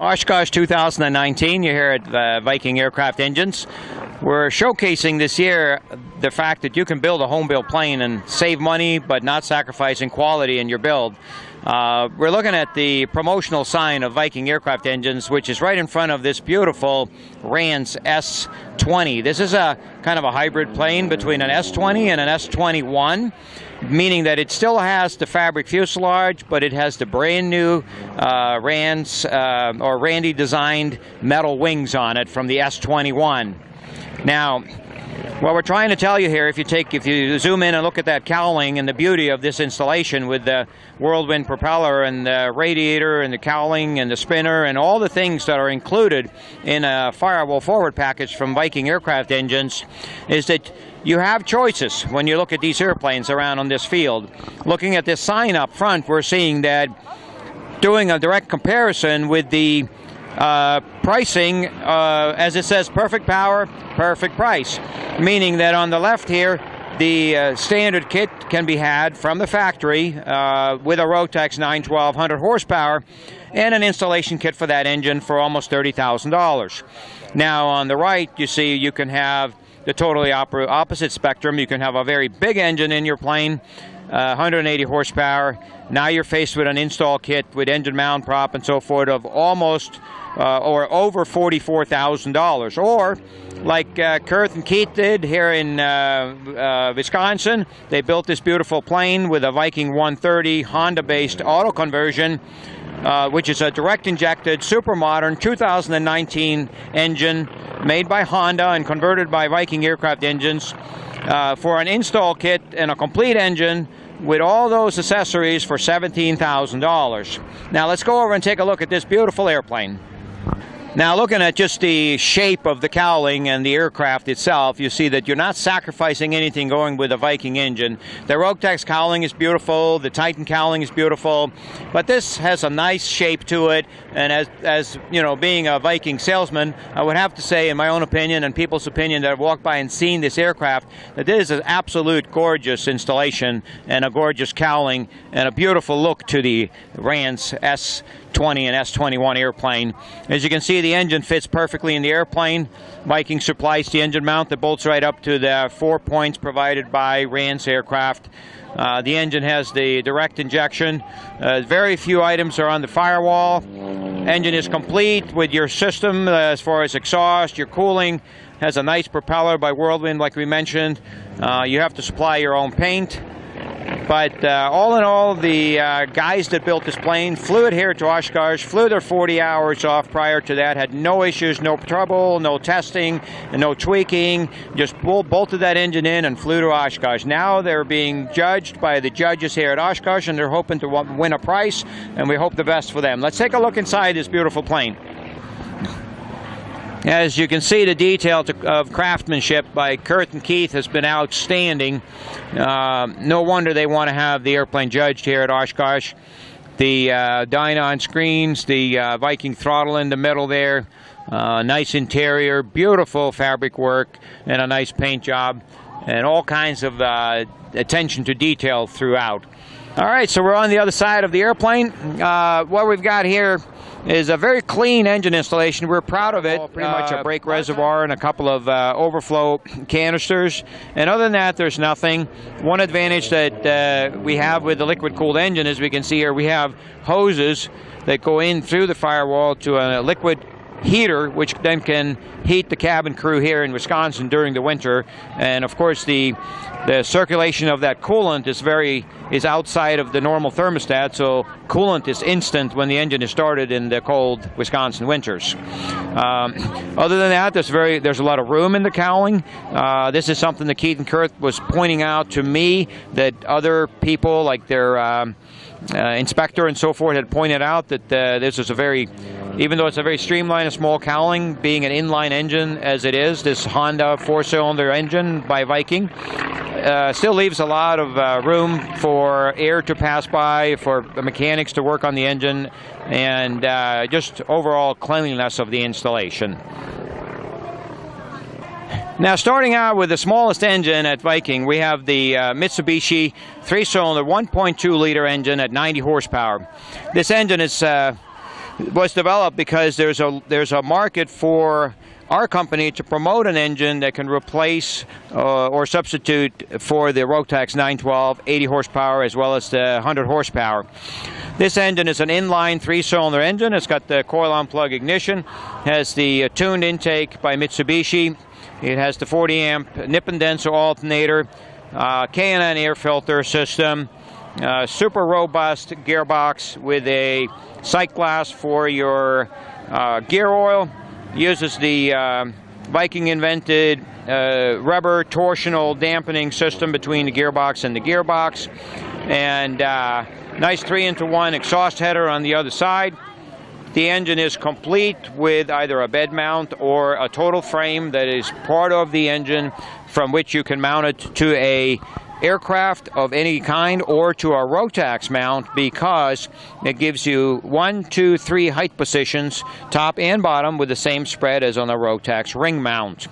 Oshkosh 2019, you're here at Viking Aircraft Engines. We're showcasing this year the fact that you can build a home-built plane and save money but not sacrificing quality in your build. We're looking at the promotional sign of Viking Aircraft Engines, which is right in front of this beautiful Rans S20. This is a kind of a hybrid plane between an S20 and an S21, meaning that it still has the fabric fuselage, but it has the brand new Rans or Randy designed metal wings on it from the S21. Now, what we're trying to tell you here, if you zoom in and look at that cowling and the beauty of this installation with the whirlwind propeller and the radiator and the cowling and the spinner and all the things that are included in a firewall forward package from Viking Aircraft Engines, is that you have choices when you look at these airplanes around on this field. Looking at this sign up front, we're seeing that doing a direct comparison with the pricing, as it says, perfect power, perfect price, meaning that on the left here, the standard kit can be had from the factory with a Rotax 912 horsepower and an installation kit for that engine for almost $30,000. Now on the right, you see you can have the totally opposite spectrum. You can have a very big engine in your plane, 180 horsepower. Now you're faced with an install kit with engine mount prop and so forth of almost or over $44,000. Or like Kurt and Keith did here in Wisconsin, they built this beautiful plane with a Viking 130 Honda-based auto conversion, which is a direct injected super modern 2019 engine made by Honda and converted by Viking Aircraft Engines for an install kit and a complete engine with all those accessories for $17,000. Now let's go over and take a look at this beautiful airplane. Now looking at just the shape of the cowling and the aircraft itself, you see that you're not sacrificing anything going with a Viking engine. The Rotax cowling is beautiful, the Titan cowling is beautiful, but this has a nice shape to it, and as you know, being a Viking salesman, I would have to say, in my own opinion and people's opinion that have walked by and seen this aircraft, that this is an absolute gorgeous installation and a gorgeous cowling and a beautiful look to the Rans S20 and S21 airplane. As you can see, the engine fits perfectly in the airplane. Viking supplies the engine mount that bolts right up to the 4 points provided by Rans aircraft. The engine has the direct injection. Very few items are on the firewall. Engine is complete with your system as far as exhaust, your cooling. Has a nice propeller by Whirlwind, like we mentioned. You have to supply your own paint. But all in all, the guys that built this plane flew it here to Oshkosh, flew their 40 hours off prior to that, had no issues, no trouble, no testing, and no tweaking, just bolted that engine in and flew to Oshkosh. Now they're being judged by the judges here at Oshkosh, and they're hoping to win a prize, and we hope the best for them. Let's take a look inside this beautiful plane. As you can see, the detail of craftsmanship by Kurt and Keith has been outstanding. No wonder they want to have the airplane judged here at Oshkosh. The Dynon screens, the Viking throttle in the middle there, nice interior, beautiful fabric work, and a nice paint job, and all kinds of attention to detail throughout. All right, so we're on the other side of the airplane. What we've got here is a very clean engine installation. We're proud of it. Pretty much a brake reservoir and a couple of overflow canisters. And other than that, there's nothing. One advantage that we have with the liquid-cooled engine, as we can see here, we have hoses that go in through the firewall to a liquid heater, which then can heat the cabin crew here in Wisconsin during the winter. And of course, the circulation of that coolant is outside of the normal thermostat, so coolant is instant when the engine is started in the cold Wisconsin winters. Other than that, there's a lot of room in the cowling. This is something that Keith and Kurt was pointing out to me, that other people, like their inspector and so forth, had pointed out that this is even though it's a very streamlined and small cowling, being an inline engine as it is, this Honda 4-cylinder engine by Viking, still leaves a lot of room for air to pass by, for the mechanics to work on the engine, and just overall cleanliness of the installation. Now, starting out with the smallest engine at Viking, we have the Mitsubishi 3-cylinder 1.2-liter engine at 90 horsepower. This engine is was developed because there's a market for our company to promote an engine that can replace or substitute for the Rotax 912 80 horsepower as well as the 100 horsepower. This engine is an inline 3-cylinder engine. It's got the coil-on plug ignition, has the tuned intake by Mitsubishi. It has the 40 amp nip and denser alternator, K&N air filter system, super robust gearbox with a sight glass for your gear oil. Uses the Viking invented rubber torsional dampening system between the gearbox and the gearbox, and nice 3-into-1 exhaust header on the other side. The engine is complete with either a bed mount or a total frame that is part of the engine, from which you can mount it to a aircraft of any kind or to a Rotax mount, because it gives you 1, 2, 3 height positions, top and bottom, with the same spread as on a Rotax ring mount.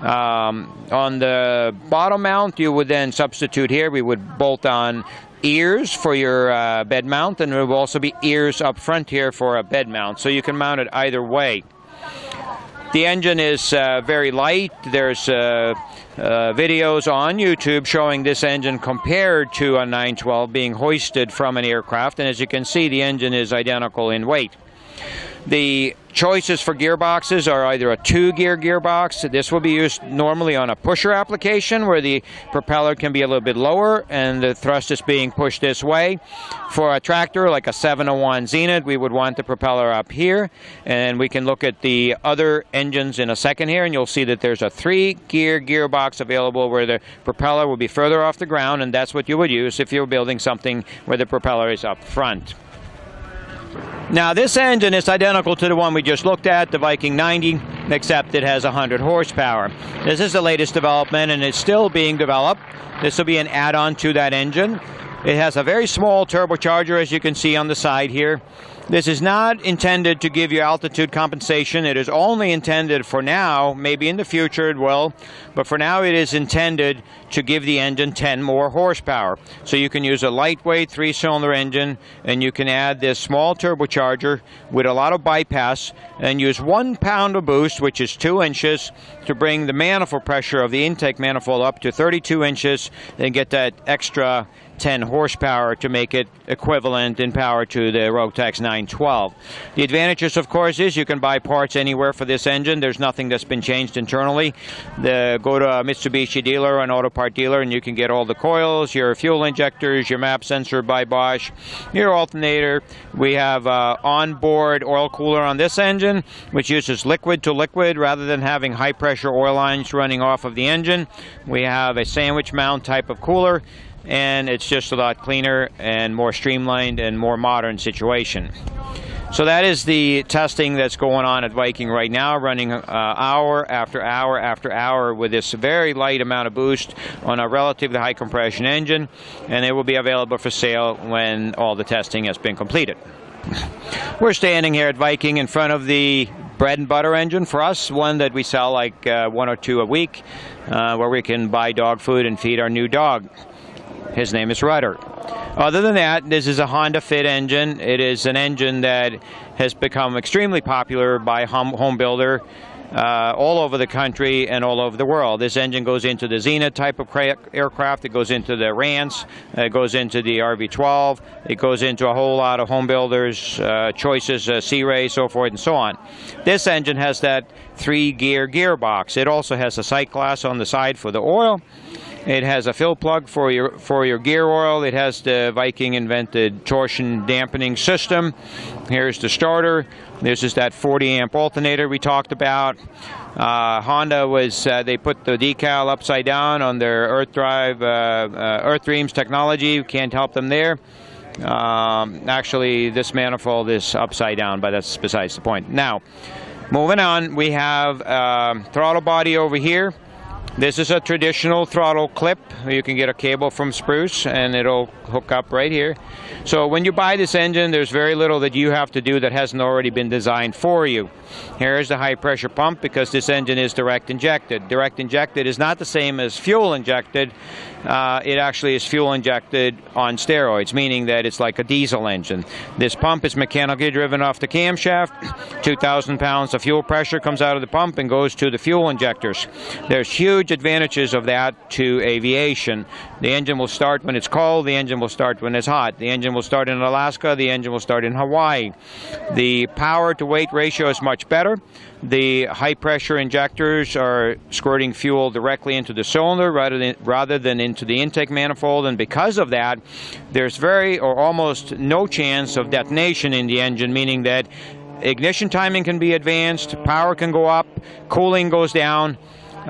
On the bottom mount, you would then substitute here. We would bolt on ears for your bed mount, and there will also be ears up front here for a bed mount, so you can mount it either way. The engine is very light. There's videos on YouTube showing this engine compared to a 912 being hoisted from an aircraft, and as you can see, the engine is identical in weight. The choices for gearboxes are either a 2-gear gearbox. This will be used normally on a pusher application where the propeller can be a little bit lower and the thrust is being pushed this way. For a tractor like a 701 Zenith, we would want the propeller up here, and we can look at the other engines in a second here, and you'll see that there's a 3-gear gearbox available where the propeller will be further off the ground, and that's what you would use if you're building something where the propeller is up front. Now, this engine is identical to the one we just looked at, the Viking 90, except it has 100 horsepower. This is the latest development, and it's still being developed. This will be an add-on to that engine. It has a very small turbocharger, as you can see on the side here. This is not intended to give you altitude compensation. It is only intended for now. Maybe in the future it will, but for now it is intended to give the engine 10 more horsepower. So you can use a lightweight 3-cylinder engine, and you can add this small turbocharger with a lot of bypass and use 1 pound of boost, which is 2 inches, to bring the manifold pressure of the intake manifold up to 32 inches and get that extra 10 horsepower to make it equivalent in power to the Rotax 912. The advantages, of course, is you can buy parts anywhere for this engine. There's nothing that's been changed internally. Go to a Mitsubishi dealer or an auto part dealer, and you can get all the coils, your fuel injectors, your map sensor by Bosch, your alternator. We have onboard oil cooler on this engine, which uses liquid to liquid rather than having high pressure oil lines running off of the engine. We have a sandwich mount type of cooler, and it's just a lot cleaner and more streamlined and more modern situation. So that is the testing that's going on at Viking right now, running hour after hour after hour with this very light amount of boost on a relatively high compression engine, and it will be available for sale when all the testing has been completed. We're standing here at Viking in front of the bread and butter engine for us, one that we sell like 1 or 2 a week, where we can buy dog food and feed our new dog. His name is Rudder. Other than that, this is a Honda Fit engine. It is an engine that has become extremely popular by home builder all over the country and all over the world. This engine goes into the Zenith type of aircraft. It goes into the Rance. It goes into the RV-12. It goes into a whole lot of home builders' choices, Sea Ray, so forth and so on. This engine has that 3-gear gearbox. It also has a sight glass on the side for the oil. It has a fill plug for your gear oil. It has the Viking invented torsion dampening system. Here's the starter. This is that 40 amp alternator we talked about. Honda they put the decal upside down on their Earth Drive, Earth Dreams technology. Can't help them there. Actually, this manifold is upside down, but that's besides the point. Now, moving on, we have throttle body over here. This is a traditional throttle clip. You can get a cable from Spruce and it'll hook up right here. So when you buy this engine, there's very little that you have to do that hasn't already been designed for you. Here's the high pressure pump because this engine is direct injected. Direct injected is not the same as fuel injected. It actually is fuel injected on steroids, meaning that it's like a diesel engine. This pump is mechanically driven off the camshaft. 2,000 pounds of fuel pressure comes out of the pump and goes to the fuel injectors. There's huge advantages of that to aviation. The engine will start when it's cold. The engine will start when it's hot. The engine will start in Alaska. The engine will start in Hawaii. The power to weight ratio is much better. The high pressure injectors are squirting fuel directly into the cylinder rather than into the intake manifold, and because of that there's very or almost no chance of detonation in the engine, meaning that ignition timing can be advanced, power can go up, cooling goes down.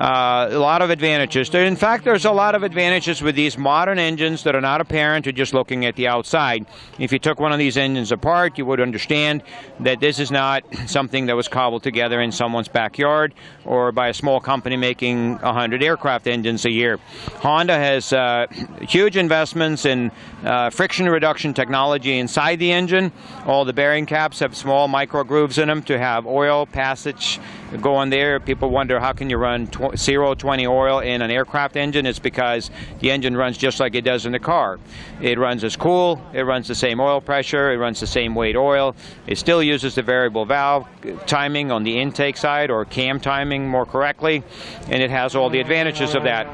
A lot of advantages. In fact, there's a lot of advantages with these modern engines that are not apparent to just looking at the outside. If you took one of these engines apart, you would understand that this is not something that was cobbled together in someone's backyard or by a small company making 100 aircraft engines a year. Honda has huge investments in friction reduction technology inside the engine. All the bearing caps have small micro grooves in them to have oil passage going there. People wonder, how can you run 0-20 oil in an aircraft engine? It's because the engine runs just like it does in the car. It runs as cool, it runs the same oil pressure, it runs the same weight oil. It still uses the variable valve timing on the intake side, or cam timing more correctly, and it has all the advantages of that.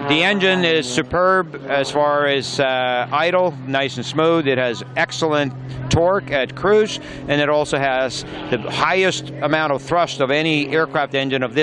The engine is superb as far as idle, nice and smooth. It has excellent torque at cruise, and it also has the highest amount of thrust of any aircraft engine of this